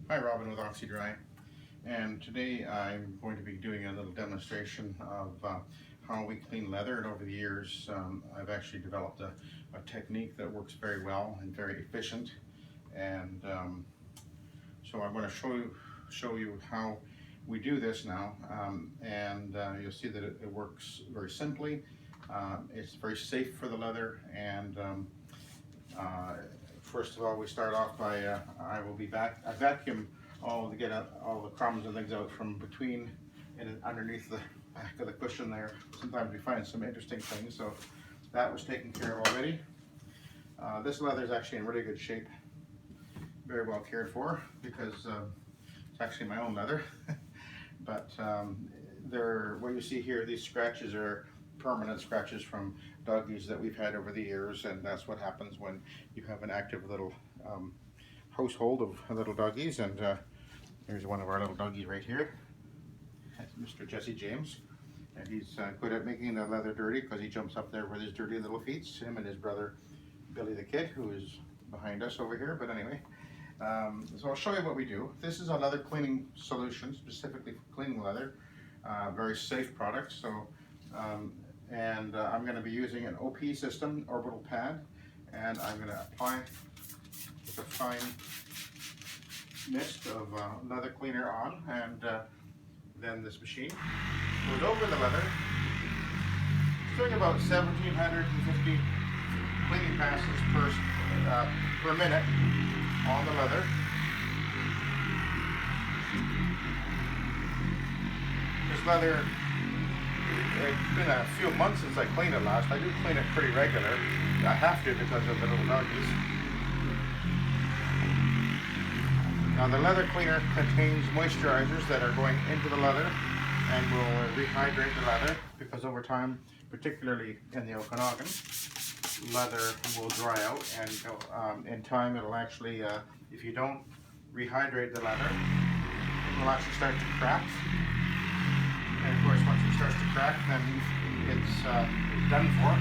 Hi, Robin with Oxy-Dry, and today I'm going to be doing a little demonstration of how we clean leather. And over the years I've actually developed a technique that works very well and very efficient, and so I'm going to show you how we do this now, and you'll see that it works very simply. It's very safe for the leather, and first of all, we start off by I vacuum all to get all the crumbs and things out from between and underneath the back of the cushion there. Sometimes we find some interesting things, so that was taken care of already. This leather is actually in really good shape, very well cared for, because it's actually my own leather. But what you see here, these scratches are permanent scratches from doggies that we've had over the years, and that's what happens when you have an active little household of little doggies. And here's one of our little doggies right here. That's Mr. Jesse James, and he's good at making the leather dirty because he jumps up there with his dirty little feet. Him and his brother Billy the Kid, who is behind us over here. But anyway, so I'll show you what we do. This is a leather cleaning solution specifically for cleaning leather. Very safe product. So I'm going to be using an OP system orbital pad, and I'm going to apply the fine mist of leather cleaner on, and then this machine goes over the leather. It's doing about 1,750 cleaning passes per minute on the leather. This leather, it's been a few months since I cleaned it last. I do clean it pretty regular. I have to because of the little doggies. Now the leather cleaner contains moisturizers that are going into the leather and will rehydrate the leather, because over time, particularly in the Okanagan, leather will dry out, and in time it'll actually, if you don't rehydrate the leather, it will actually start to crack. And of course, once it starts to crack, then it's done for.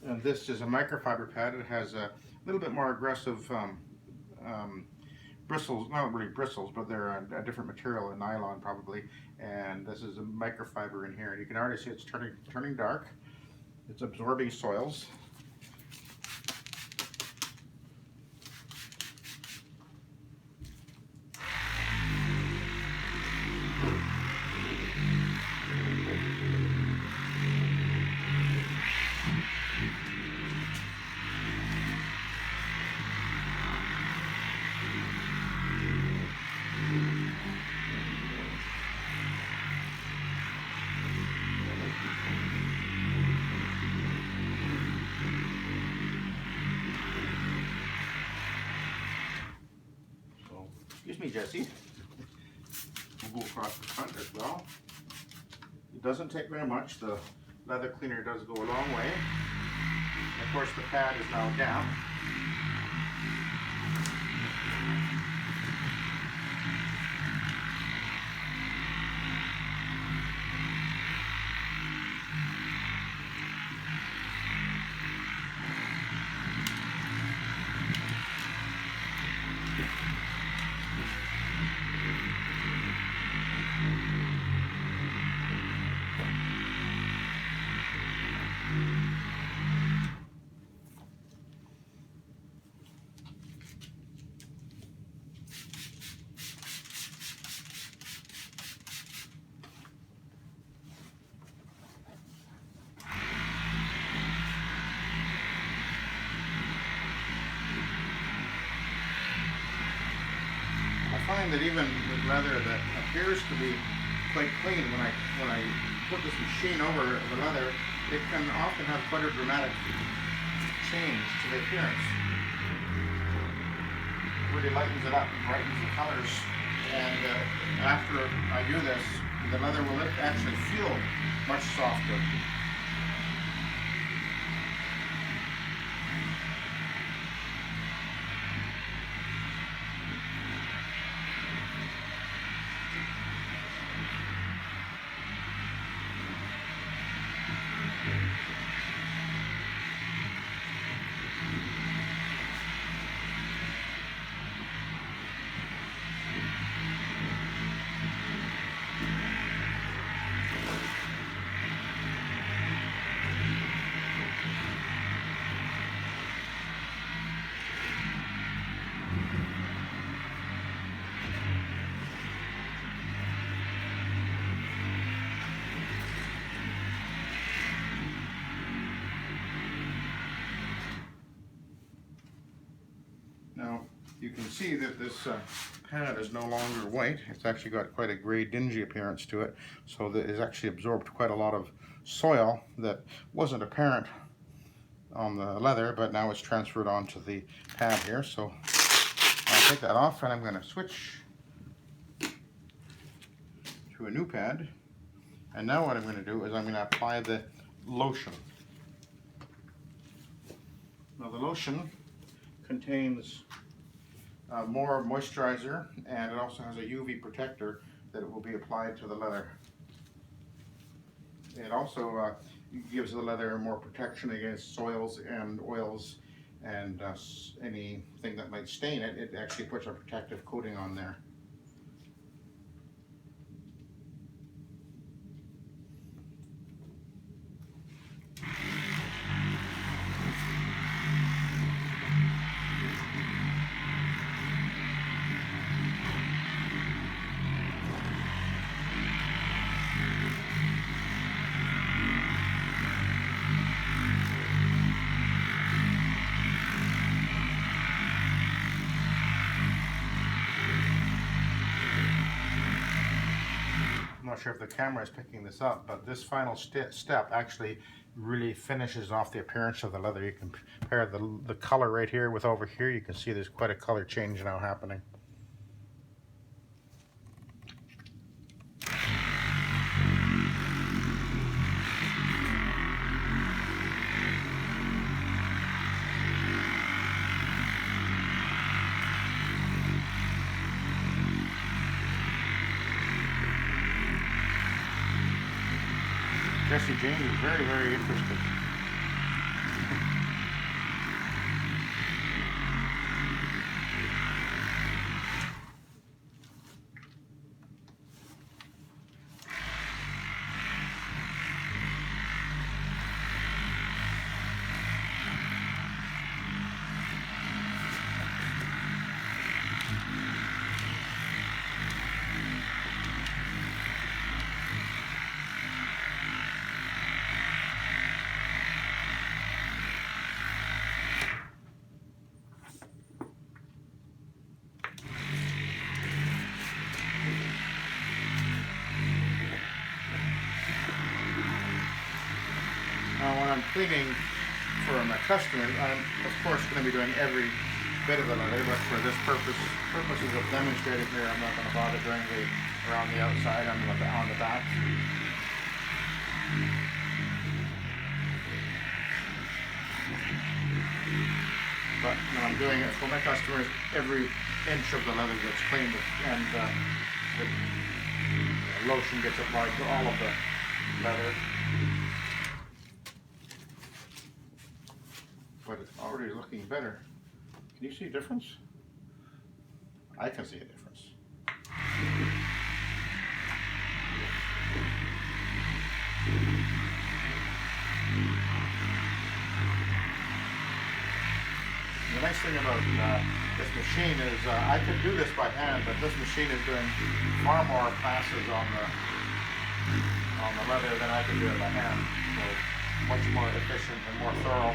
And this is a microfiber pad. It has a little bit more aggressive bristles, not really bristles, but they're a different material, a nylon probably. And this is a microfiber in here, and you can already see it's turning dark. It's absorbing soils. Excuse me, Jesse. We'll go across the front as well. It doesn't take very much. The leather cleaner does go a long way. And of course, the pad is now damp. I find that even with leather that appears to be quite clean, when I put this machine over the leather, it can often have quite a dramatic change to the appearance. It really lightens it up and brightens the colors. And after I do this, the leather will actually feel much softer. you can see that this pad is no longer white. It's actually got quite a gray, dingy appearance to it. So that it's actually absorbed quite a lot of soil that wasn't apparent on the leather, but now it's transferred onto the pad here. So I'll take that off, and I'm going to switch to a new pad. And now what I'm going to do is I'm going to apply the lotion. Now the lotion contains more moisturizer, and it also has a UV protector that will be applied to the leather. It also gives the leather more protection against soils and oils and anything that might stain it. It actually puts a protective coating on there. I'm not sure if the camera is picking this up, but this final step actually really finishes off the appearance of the leather. You can compare the color right here with over here. You can see there's quite a color change now happening. Jesse James is very, very interested. Now when I'm cleaning for my customers, I'm of course going to be doing every bit of the leather, but for this purposes of demonstrating here, I'm not going to bother doing around the outside. I'm going to on the back. But when I'm doing it for my customers, every inch of the leather gets cleaned, and the lotion gets applied to all of the leather. But it's already looking better. Can you see a difference? I can see a difference. The nice thing about this machine is I could do this by hand, but this machine is doing far more passes on the leather than I can do it by hand. So much more efficient and more thorough.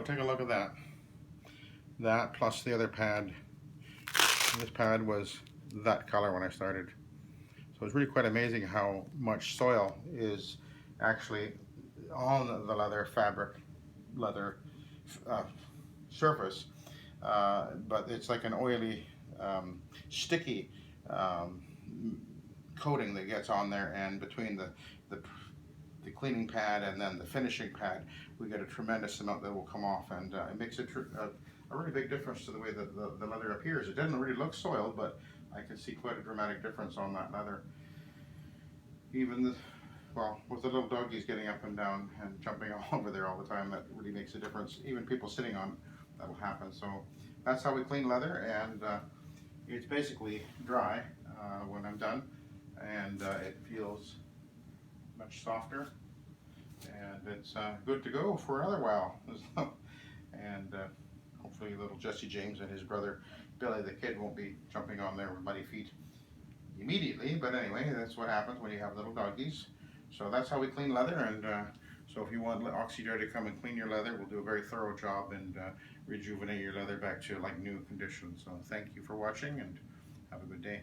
So take a look at that. That plus the other pad. This pad was that color when I started. So it's really quite amazing how much soil is actually on the leather fabric, leather surface, but it's like an oily, sticky coating that gets on there, and between the cleaning pad and then the finishing pad, we get a tremendous amount that will come off, and it makes a really big difference to the way that the leather appears. It doesn't really look soiled, but I can see quite a dramatic difference on that leather. Even well, with the little doggies getting up and down and jumping all over there all the time, that really makes a difference. Even people sitting on, that will happen. So that's how we clean leather, and it's basically dry when I'm done, and it feels much softer, and it's good to go for another while. And hopefully little Jesse James and his brother Billy the kid won't be jumping on there with muddy feet immediately, but anyway, that's what happens when you have little doggies. So that's how we clean leather, and so if you want Oxy-Dry to come and clean your leather, we'll do a very thorough job and rejuvenate your leather back to like new condition. So thank you for watching, and have a good day.